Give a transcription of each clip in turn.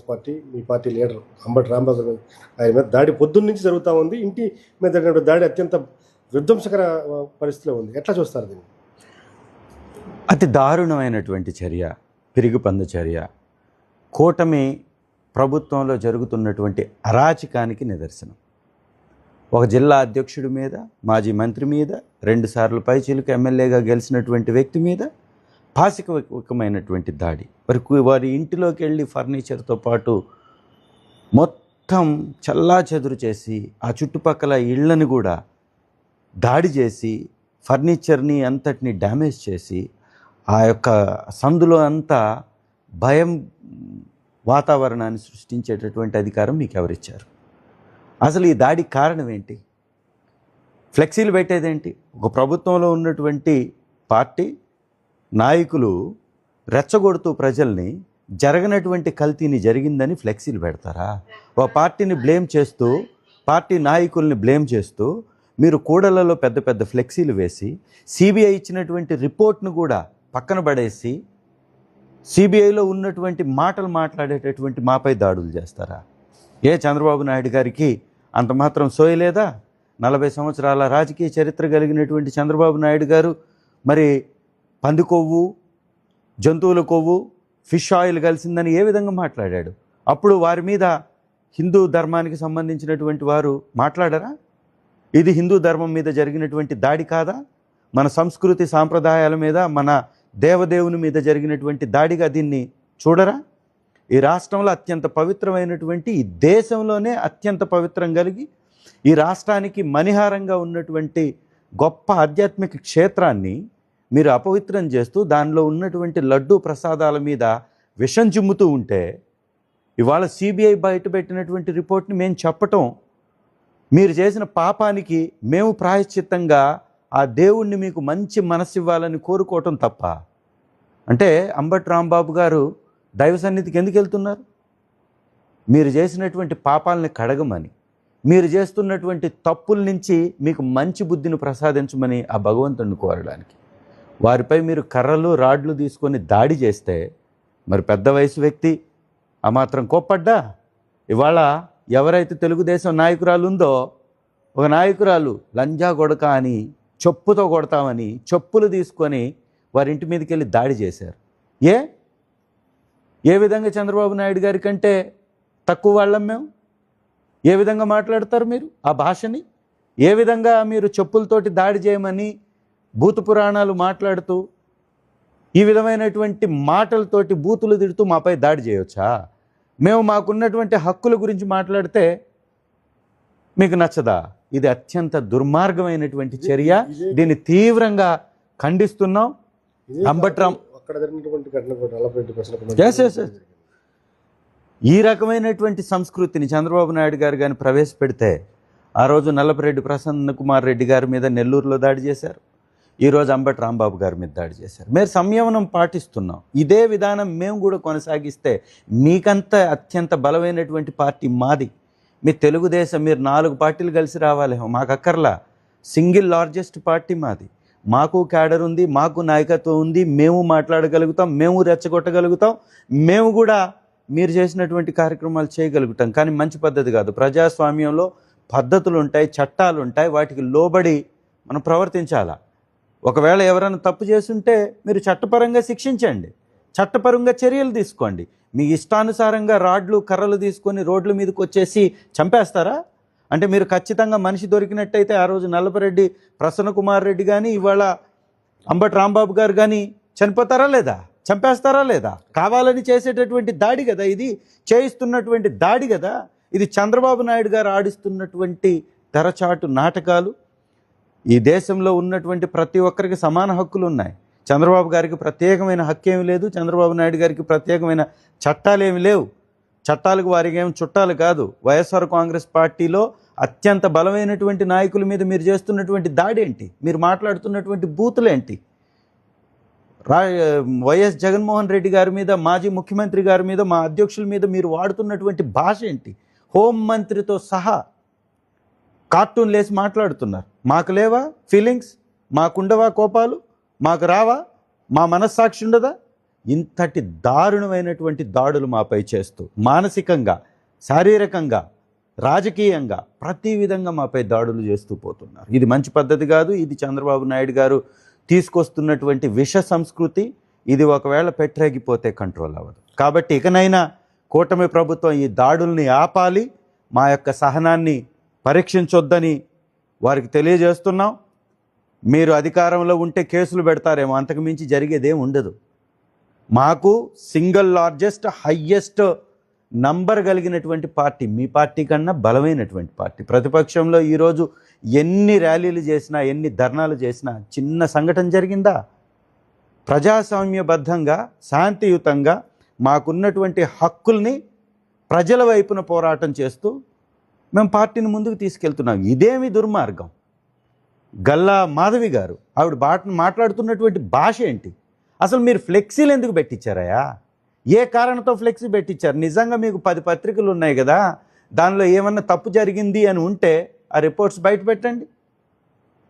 Party మీ party leader Ambati Rambabu ఆయన మీద దాడి పొద్దున్న నుంచి జరుగుతూ ఉంది. ఇంటి మీద జరిగిన దాడి అత్యంత విధ్వంసకర పరిస్థితిలో ఉంది. ఎట్లా చూస్తారు దీన్ని? అతి దారుణమైనటువంటి చర్య, పిరిగిపంద చర్య. కూటమి ప్రభుత్వంలో జరుగుతున్నటువంటి అరాచకానికి నిదర్శనం. ఒక జిల్లా అధ్యక్షుడి మీద, మాజీ మంత్రి మీద, 2 సార్లు పైచిలుకు ఎమ్మెల్యేగా గెలిచినటువంటి వ్యక్తి మీద పాశవికమైనటువంటి దాడి. వారి ఇంటిలోకి వెళ్ళి ఫర్నిచర్తో పాటు మొత్తం చల్లాచెదురు చేసి ఆ చుట్టుపక్కల ఇళ్లను కూడా దాడి చేసి ఫర్నిచర్ని అంతటిని డ్యామేజ్ చేసి ఆ యొక్క సందులో అంతా భయం వాతావరణాన్ని సృష్టించేటటువంటి అధికారం మీకు ఎవరిచ్చారు? అసలు ఈ దాడికి కారణం ఏంటి? ఫ్లెక్సీలు పెట్టేదేంటి? ఒక ప్రభుత్వంలో ఉన్నటువంటి పార్టీ నాయకులు రెచ్చగొడుతూ ప్రజల్ని జరగనటువంటి కల్తీని జరిగిందని ఫ్లెక్సీలు పెడతారా? ఒక పార్టీని బ్లేమ్ చేస్తూ, పార్టీ నాయకుల్ని బ్లేమ్ చేస్తూ మీరు కూడలలో పెద్ద పెద్ద ఫ్లెక్సీలు వేసి సిబిఐ ఇచ్చినటువంటి రిపోర్ట్ను కూడా పక్కన పడేసి సిబిఐలో ఉన్నటువంటి మాటలు మాట్లాడేటటువంటి మాపై దాడులు చేస్తారా? చంద్రబాబు నాయుడు గారికి అంత మాత్రం సోయలేదా? 40 సంవత్సరాల రాజకీయ చరిత్ర కలిగినటువంటి చంద్రబాబు నాయుడు గారు మరి పంది కొవ్వు, జంతువుల కొవ్వు, ఫిష్ ఆయిల్ కలిసిందని ఏ విధంగా మాట్లాడాడు? అప్పుడు వారి మీద హిందూ ధర్మానికి సంబంధించినటువంటి వారు మాట్లాడరా? ఇది హిందూ ధర్మం మీద జరిగినటువంటి దాడి కాదా? మన సంస్కృతి సాంప్రదాయాల మీద, మన దేవదేవుని మీద జరిగినటువంటి దాడిగా దీన్ని చూడరా? ఈ రాష్ట్రంలో అత్యంత పవిత్రమైనటువంటి, ఈ దేశంలోనే అత్యంత పవిత్రం కలిగి ఈ రాష్ట్రానికి మణిహారంగా ఉన్నటువంటి గొప్ప ఆధ్యాత్మిక క్షేత్రాన్ని మీరు అపవిత్రం చేస్తూ దానిలో ఉన్నటువంటి లడ్డూ ప్రసాదాల మీద విషం చిమ్ముతూ ఉంటే ఇవాళ సిబిఐ బయటపెట్టినటువంటి రిపోర్ట్ని మేము చెప్పటం, మీరు చేసిన పాపానికి మేము ప్రాయశ్చిత్తంగా ఆ దేవుణ్ణి మీకు మంచి మనసు ఇవ్వాలని కోరుకోవటం తప్ప? అంటే అంబటి రాంబాబు గారు దైవ సన్నిధికి ఎందుకు వెళ్తున్నారు? మీరు చేసినటువంటి పాపాలని కడగమని, మీరు చేస్తున్నటువంటి తప్పుల నుంచి మీకు మంచి బుద్ధిని ప్రసాదించమని ఆ భగవంతుడిని కోరడానికి. వారిపై మీరు కర్రలు రాడ్లు తీసుకొని దాడి చేస్తే మరి పెద్ద వయసు వ్యక్తి ఆ మాత్రం కోప్పడ్డా? ఇవాళ ఎవరైతే తెలుగుదేశం నాయకురాలు ఉందో, ఒక నాయకురాలు లంజా కొడక అని చెప్పుతో కొడతామని చెప్పులు తీసుకొని వారి ఇంటి మీదకి వెళ్ళి దాడి చేశారు. ఏ విధంగా చంద్రబాబు నాయుడు గారి కంటే తక్కువ వాళ్ళం మేము? ఏ విధంగా మాట్లాడతారు మీరు ఆ భాషని? ఏ విధంగా మీరు చెప్పులతోటి దాడి చేయమని భూత పురాణాలు మాట్లాడుతూ ఈ విధమైనటువంటి మాటలతోటి బూతులు తిడుతూ మాపై దాడి చేయవచ్చా? మేము మాకున్నటువంటి హక్కుల గురించి మాట్లాడితే మీకు నచ్చదా? ఇది అత్యంత దుర్మార్గమైనటువంటి చర్య. దీన్ని తీవ్రంగా ఖండిస్తున్నాం. అంబట్రామ్ ఈ రకమైనటువంటి సంస్కృతిని చంద్రబాబు నాయుడు గారు కానీ ప్రవేశపెడితే, ఆ రోజు నల్లపరెడ్డి ప్రసన్న కుమార్ రెడ్డి గారి మీద నెల్లూరులో దాడి చేశారు, ఈరోజు అంబటి రాంబాబు గారి మీద దాడి చేశారు. మేము సంయమనం పాటిస్తున్నాం. ఇదే విధానం మేము కూడా కొనసాగిస్తే మీకంత అత్యంత బలమైనటువంటి పార్టీ మాది. మీ తెలుగుదేశం, మీరు 4 పార్టీలు కలిసి రావాలి, మాకు అక్కర్లా. సింగిల్ లార్జెస్ట్ పార్టీ మాది. మాకు క్యాడర్ ఉంది, మాకు నాయకత్వం ఉంది, మేము మాట్లాడగలుగుతాం, మేము రెచ్చగొట్టగలుగుతాం, మేము కూడా మీరు చేసినటువంటి కార్యక్రమాలు చేయగలుగుతాం. కానీ మంచి పద్ధతి కాదు. ప్రజాస్వామ్యంలో పద్ధతులు ఉంటాయి, చట్టాలు ఉంటాయి, వాటికి లోబడి మనం ప్రవర్తించాలా. ఒకవేళ ఎవరైనా తప్పు చేస్తుంటే మీరు చట్టపరంగా శిక్షించండి, చట్టపరంగా చర్యలు తీసుకోండి. మీ ఇష్టానుసారంగా రాడ్లు కర్రలు తీసుకొని రోడ్ల మీదకి వచ్చేసి చంపేస్తారా? అంటే మీరు ఖచ్చితంగా మనిషి దొరికినట్టయితే ఆ రోజు నల్లపరెడ్డి ప్రసన్న కుమార్ రెడ్డి కానీ ఇవాళ అంబటి రాంబాబు గారు కానీ చనిపోతారా లేదా? చంపేస్తారా లేదా? కావాలని చేసేటటువంటి దాడి కదా ఇది, చేయిస్తున్నటువంటి దాడి కదా ఇది. చంద్రబాబు నాయుడు గారు ఆడిస్తున్నటువంటి తెరచాటు నాటకాలు. ఈ దేశంలో ఉన్నటువంటి ప్రతి ఒక్కరికి సమాన హక్కులు ఉన్నాయి. చంద్రబాబు గారికి ప్రత్యేకమైన హక్కు ఏమి లేదు, చంద్రబాబు నాయుడు గారికి ప్రత్యేకమైన చట్టాలు ఏమి లేవు. చట్టాలకు వారికి ఏమి చుట్టాలు కాదు. వైఎస్ఆర్ కాంగ్రెస్ పార్టీలో అత్యంత బలమైనటువంటి నాయకుల మీద మీరు చేస్తున్నటువంటి దాడి ఏంటి? మీరు మాట్లాడుతున్నటువంటి బూతులేంటి? వైఎస్ జగన్మోహన్ రెడ్డి గారి మీద, మాజీ ముఖ్యమంత్రి గారి మీద, మా అధ్యక్షుల మీద మీరు వాడుతున్నటువంటి భాష ఏంటి? హోంమంత్రితో సహా కార్టూన్ లేసి మాట్లాడుతున్నారు. మాకు లేవా ఫీలింగ్స్? మాకుండవా కోపాలు? మాకు రావా? మా మనస్సాక్షి ఉండదా? ఇంతటి దారుణమైనటువంటి దాడులు మాపై చేస్తూ మానసికంగా, శారీరకంగా, రాజకీయంగా ప్రతి విధంగా మాపై దాడులు చేస్తూ పోతున్నారు. ఇది మంచి పద్ధతి కాదు. ఇది చంద్రబాబు నాయుడు గారు తీసుకొస్తున్నటువంటి విష సంస్కృతి. ఇది ఒకవేళ పెట్టరేగిపోతే కంట్రోల్ అవ్వదు. కాబట్టి ఇకనైనా కూటమి ప్రభుత్వం ఈ దాడుల్ని ఆపాలి, మా యొక్క సహనాన్ని పరీక్షించొద్దని వారికి తెలియజేస్తున్నాం. మీరు అధికారంలో ఉంటే కేసులు పెడతారేమో, అంతకు మించి జరిగేదేం ఉండదు. మాకు సింగిల్ లార్జెస్ట్ హయ్యెస్ట్ నంబర్ కలిగినటువంటి పార్టీ, మీ పార్టీ కన్నా బలమైనటువంటి పార్టీ. ప్రతిపక్షంలో ఈరోజు ఎన్ని ర్యాలీలు చేసినా, ఎన్ని ధర్నాలు చేసినా చిన్న సంఘటన జరిగిందా? ప్రజాస్వామ్యబద్ధంగా, శాంతియుతంగా మాకున్నటువంటి హక్కుల్ని ప్రజల వైపున పోరాటం చేస్తూ మేము పార్టీని ముందుకు తీసుకెళ్తున్నాం. ఇదేమి దుర్మార్గం? గల్లా మాధవి గారు ఆవిడ మాట్లాడుతున్నటువంటి భాష ఏంటి? అసలు మీరు ఫ్లెక్సీలు ఎందుకు పెట్టించారయా? ఏ కారణంతో ఫ్లెక్సీ పెట్టించారు? నిజంగా మీకు 10 పత్రికలు ఉన్నాయి కదా, దానిలో ఏమన్నా తప్పు జరిగింది అని ఉంటే ఆ రిపోర్ట్స్ బయట పెట్టండి.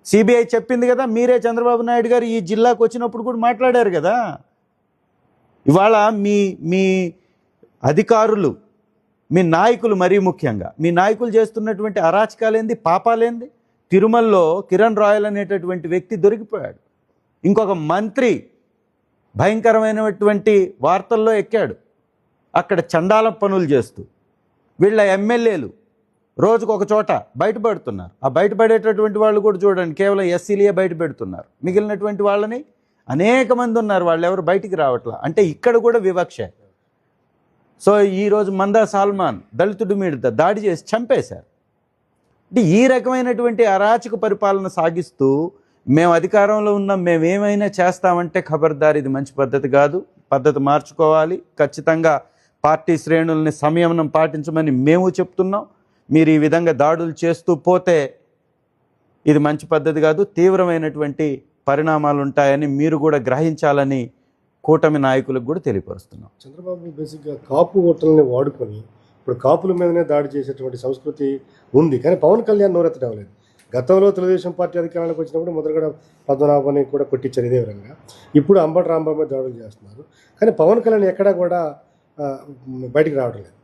సిబిఐ చెప్పింది కదా, మీరే చంద్రబాబు నాయుడు గారు ఈ జిల్లాకు వచ్చినప్పుడు కూడా మాట్లాడారు కదా. ఇవాళ మీ అధికారులు, మీ నాయకులు, మరీ ముఖ్యంగా మీ నాయకులు చేస్తున్నటువంటి అరాచకాలేంది, పాపాలేంది? తిరుమలలో కిరణ్ రాయల్ అనేటటువంటి వ్యక్తి దొరికిపోయాడు. ఇంకొక మంత్రి భయంకరమైనటువంటి వార్తల్లో ఎక్కాడు, అక్కడ చండాల పనులు చేస్తూ. వీళ్ళ ఎమ్మెల్యేలు రోజుకొక చోట బయటపడుతున్నారు. ఆ బయటపడేటటువంటి వాళ్ళు కూడా చూడండి, కేవలం ఎస్సీలే బయట పెడుతున్నారు. మిగిలినటువంటి వాళ్ళని అనేక మంది ఉన్నారు, వాళ్ళు ఎవరు బయటికి రావట్లా. అంటే ఇక్కడ కూడా వివక్ష. సో ఈరోజు మందా సాల్మాన్ దళితుడి మీద దాడి చేసి చంపేశారు. అంటే ఈ రకమైనటువంటి అరాచక పరిపాలన సాగిస్తూ మేము అధికారంలో ఉన్నాం, మేమేమైనా చేస్తామంటే ఖబర్దార్, ఇది మంచి పద్ధతి కాదు. పద్ధతి మార్చుకోవాలి. ఖచ్చితంగా పార్టీ శ్రేణుల్ని సంయమనం పాటించమని మేము చెప్తున్నాం. మీరు ఈ విధంగా దాడులు చేస్తూ పోతే ఇది మంచి పద్ధతి కాదు, తీవ్రమైనటువంటి పరిణామాలు ఉంటాయని మీరు కూడా గ్రహించాలని కూటమి నాయకులకు కూడా తెలియపరుస్తున్నాం. చంద్రబాబు బేసిక్గా కాపు ఓట్లని వాడుకొని ఇప్పుడు కాపుల మీదనే దాడి చేసేటువంటి సంస్కృతి ఉంది, కానీ పవన్ కళ్యాణ్ నోరెత్తడం లేదు. గతంలో తెలుగుదేశం పార్టీ అధికారంలోకి వచ్చినప్పుడు ముద్రగడ పద్మనాభాన్ని కూడా కొట్టించారు ఇదే విధంగా. ఇప్పుడు అంబటి రాంబాబు మీద దాడులు చేస్తున్నారు, కానీ పవన్ కళ్యాణ్ ఎక్కడా కూడా బయటికి రావడం లేదు.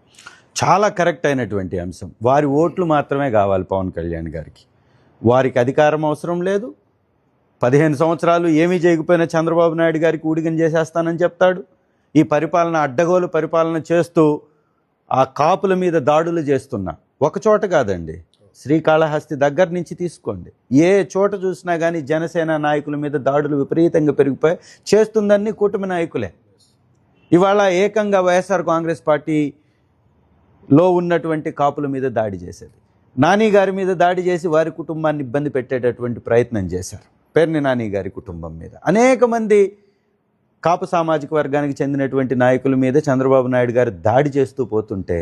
చాలా కరెక్ట్ అయినటువంటి అంశం. వారి ఓట్లు మాత్రమే కావాలి పవన్ కళ్యాణ్ గారికి. వారికి అధికారం అవసరం లేదు. 15 సంవత్సరాలు ఏమీ చేయకపోయినా చంద్రబాబు నాయుడు గారికి ఊడిగం చేసేస్తానని చెప్తాడు. ఈ పరిపాలన అడ్డగోలు పరిపాలన చేస్తూ ఆ కాపుల మీద దాడులు చేస్తున్నా ఒక చోట కాదండి, శ్రీకాళహస్తి దగ్గర నుంచి తీసుకోండి, ఏ చోట చూసినా కానీ జనసేన నాయకుల మీద దాడులు విపరీతంగా పెరిగిపోయి చేస్తుందన్నీ కూటమి నాయకులే. ఇవాళ ఏకంగా వైఎస్ఆర్ కాంగ్రెస్ పార్టీలో ఉన్నటువంటి కాపుల మీద దాడి చేసేది, నాని గారి మీద దాడి చేసి వారి కుటుంబాన్ని ఇబ్బంది పెట్టేటటువంటి ప్రయత్నం చేశారు. పేర్ని నాని గారి కుటుంబం మీద అనేక మంది కాపు సామాజిక వర్గానికి చెందినటువంటి నాయకుల మీద చంద్రబాబు నాయుడు గారు దాడి చేస్తూ పోతుంటే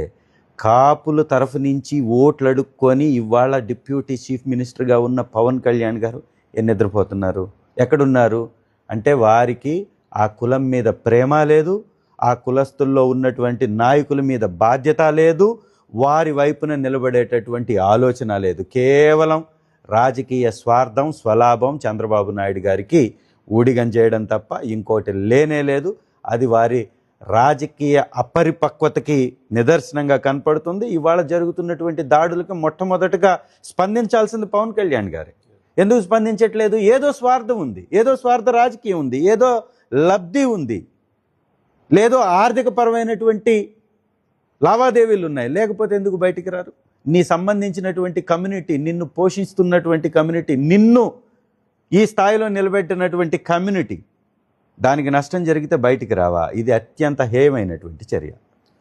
కాపుల తరఫు నుంచి ఓట్లు అడుక్కొని ఇవాళ డిప్యూటీ చీఫ్ మినిస్టర్గా ఉన్న పవన్ కళ్యాణ్ గారు నిద్రపోతున్నారు. ఎక్కడున్నారు అంటే వారికి ఆ కులం మీద ప్రేమ లేదు, ఆ కులస్తుల్లో ఉన్నటువంటి నాయకుల మీద బాధ్యత లేదు, వారి వైపున నిలబడేటటువంటి ఆలోచన లేదు. కేవలం రాజకీయ స్వార్థం, స్వలాభం చంద్రబాబు నాయుడు గారికి ఊడిగం చేయడం తప్ప ఇంకోటి లేనే లేదు. అది వారి రాజకీయ అపరిపక్వతకి నిదర్శనంగా కనపడుతుంది. ఇవాళ జరుగుతున్నటువంటి దాడులకు మొట్టమొదటగా స్పందించాల్సింది పవన్ కళ్యాణ్ గారే. ఎందుకు స్పందించట్లేదు? ఏదో స్వార్థం ఉంది, ఏదో స్వార్థ రాజకీయం ఉంది, ఏదో లబ్ధి ఉంది, లేదో ఆర్థిక పరమైనటువంటి లావాదేవీలు ఉన్నాయి. లేకపోతే ఎందుకు బయటికి రారు? నీ సంబంధించినటువంటి కమ్యూనిటీ, నిన్ను పోషిస్తున్నటువంటి కమ్యూనిటీ, నిన్ను ఈ స్థాయిలో నిలబెట్టినటువంటి కమ్యూనిటీ, దానికి నష్టం జరిగితే బయటికి రావా? ఇది అత్యంత హేయమైనటువంటి చర్య.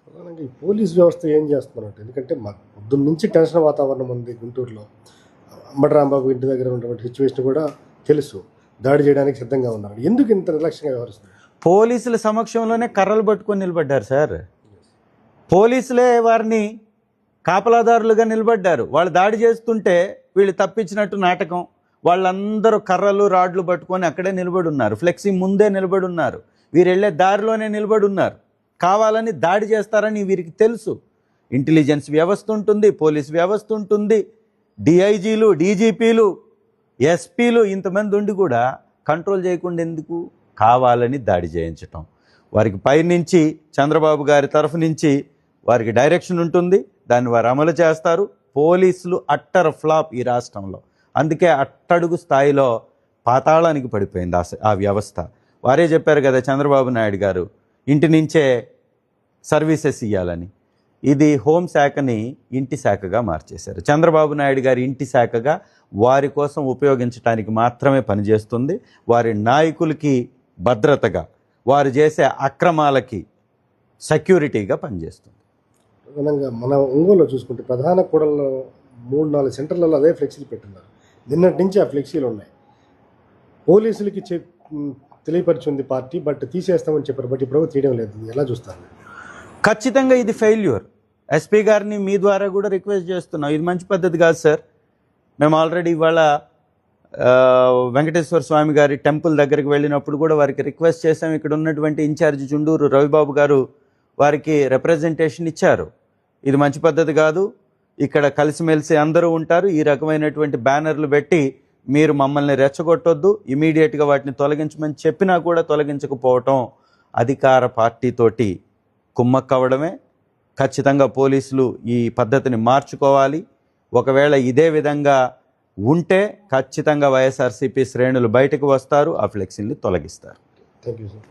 ప్రధానంగా ఈ పోలీస్ వ్యవస్థ ఏం చేస్తున్నట్టు, ఎందుకంటే మాకు పొద్దున్న నుంచి టెన్షన్ వాతావరణం ఉంది గుంటూరులో. అంబటి రాంబాబు ఇంటి దగ్గర ఉన్నటువంటి సిచ్యువేషన్ కూడా తెలుసు, దాడి చేయడానికి సిద్ధంగా ఉన్నారు. ఎందుకు ఇంత నిర్లక్ష్యంగా వ్యవహరిస్తుంది? పోలీసుల సమక్షంలోనే కర్రలు పట్టుకొని నిలబడ్డారు సార్. పోలీసులే వారిని కాపలాదారులుగా నిలబడ్డారు. వాళ్ళు దాడి చేస్తుంటే వీళ్ళు తప్పించినట్టు నాటకం. వాళ్ళందరూ కర్రలు రాడ్లు పట్టుకొని అక్కడే నిలబడి ఉన్నారు, ఫ్లెక్సీ ముందే నిలబడి ఉన్నారు, వీరు వెళ్ళే దారిలోనే నిలబడి ఉన్నారు. కావాలని దాడి చేస్తారని వీరికి తెలుసు. ఇంటెలిజెన్స్ వ్యవస్థ ఉంటుంది, పోలీస్ వ్యవస్థ ఉంటుంది, డిఐజీలు, డీజీపీలు, ఎస్పీలు ఇంతమంది ఉండి కూడా కంట్రోల్ చేయకుండా ఎందుకు? కావాలని దాడి చేయించటం. వారికి పైనుంచి చంద్రబాబు గారి తరఫు నుంచి వారికి డైరెక్షన్ ఉంటుంది, దాన్ని వారు అమలు చేస్తారు. పోలీసులు అట్టర్ ఫ్లాప్ ఈ రాష్ట్రంలో, అందుకే అట్టడుగు స్థాయిలో పాతాళానికి పడిపోయింది ఆ వ్యవస్థ. వారే చెప్పారు కదా చంద్రబాబు నాయుడు గారు ఇంటి నుంచే సర్వీసెస్ ఇవ్వాలని. ఇది హోంశాఖని ఇంటి శాఖగా మార్చేశారు. చంద్రబాబు నాయుడు గారి ఇంటి శాఖగా వారి కోసం ఉపయోగించడానికి మాత్రమే పనిచేస్తుంది. వారి నాయకులకి భద్రతగా, వారు చేసే అక్రమాలకి సెక్యూరిటీగా పనిచేస్తుంది. ప్రధానంగా మన ఒంగోలులో చూసుకుంటే ప్రధాన కూడల్లో 3-4 సెంటర్లలో అదే ఫ్లెక్సీలు పెట్టున్నారు. నిన్నటి నుంచి ఆ ఫ్లెక్సీలు ఉన్నాయి. పోలీసులకి తెలియపరిచింది పార్టీ, బట్ తీసేస్తామని చెప్పారు, బట్ ఇప్పుడు తీయడం లేదు. ఎలా చూస్తారు? ఖచ్చితంగా ఇది ఫెయిల్యూర్. ఎస్పీ గారిని మీ ద్వారా కూడా రిక్వెస్ట్ చేస్తున్నాం, ఇది మంచి పద్ధతి కాదు సార్. మేము ఆల్రెడీ ఇవాళ వెంకటేశ్వర స్వామి గారి టెంపుల్ దగ్గరికి వెళ్ళినప్పుడు కూడా వారికి రిక్వెస్ట్ చేసాం. ఇక్కడ ఉన్నటువంటి ఇన్ఛార్జ్ చుండూరు రవిబాబు గారు వారికి రిప్రజెంటేషన్ ఇచ్చారు. ఇది మంచి పద్ధతి కాదు, ఇక్కడ కలిసిమెలిసి అందరూ ఉంటారు, ఈ రకమైనటువంటి బ్యానర్లు పెట్టి మీరు మమ్మల్ని రెచ్చగొట్టొద్దు, ఇమీడియట్గా వాటిని తొలగించమని చెప్పినా కూడా తొలగించకపోవటం అధికార పార్టీతోటి కుమ్మక్కవడమే. ఖచ్చితంగా పోలీసులు ఈ పద్ధతిని మార్చుకోవాలి. ఒకవేళ ఇదే విధంగా ఉంటే ఖచ్చితంగా వైఎస్ఆర్సీపీ శ్రేణులు బయటకు వస్తారు, ఆ ఫ్లెక్సీని తొలగిస్తారు. Thank you sir.